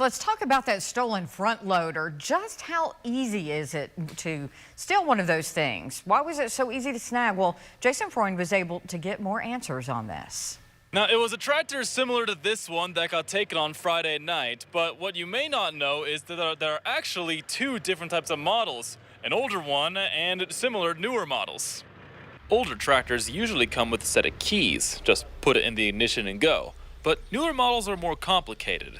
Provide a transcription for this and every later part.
Let's talk about that stolen front loader. Just how easy is it to steal one of those things? Why was it so easy to snag? Well, Jason Freund was able to get more answers on this. Now, it was a tractor similar to this one that got taken on Friday night, but what you may not know is that there are actually two different types of models, an older one and similar newer models. Older tractors usually come with a set of keys, just put it in the ignition and go, but newer models are more complicated.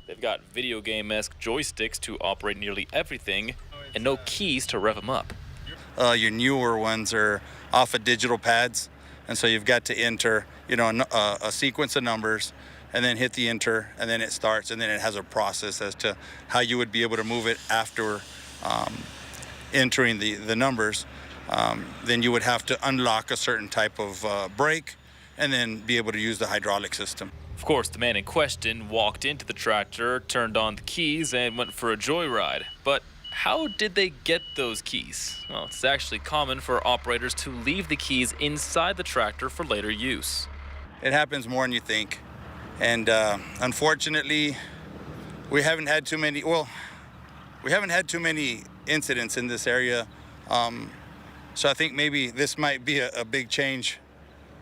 They've got video game-esque joysticks to operate nearly everything and no keys to rev them up. Your newer ones are off of digital pads. And so you've got to enter, a sequence of numbers and then hit the enter and then it starts and then it has a process as to how you would be able to move it after entering the numbers. Then you would have to unlock a certain type of brake and then be able to use the hydraulic system. Of course, the man in question walked into the tractor, turned on the keys, and went for a joyride. But how did they get those keys? Well, it's actually common for operators to leave the keys inside the tractor for later use. It happens more than you think. And unfortunately, we haven't had too many incidents in this area. So I think maybe this might be a big change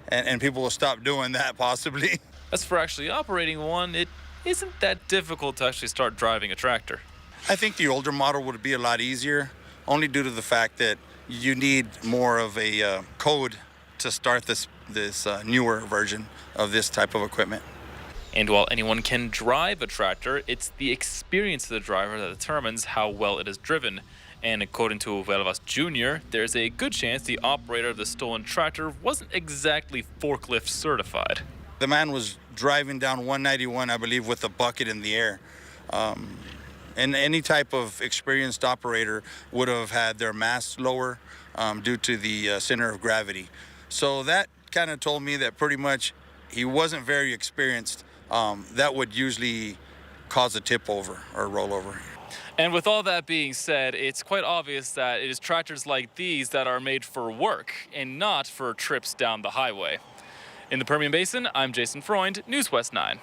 and people will stop doing that possibly. As for actually operating one, it isn't that difficult to actually start driving a tractor. I think the older model would be a lot easier, only due to the fact that you need more of a code to start this newer version of this type of equipment. And while anyone can drive a tractor, it's the experience of the driver that determines how well it is driven. And according to Huelvas Jr., there's a good chance the operator of the stolen tractor wasn't exactly forklift certified. The man was driving down 191, I believe, with a bucket in the air. And any type of experienced operator would have had their mass lower due to the center of gravity. So that kind of told me that pretty much he wasn't very experienced. That would usually cause a tip over or rollover. And with all that being said, it's quite obvious that it is tractors like these that are made for work and not for trips down the highway. In the Permian Basin, I'm Jason Freund, News West 9.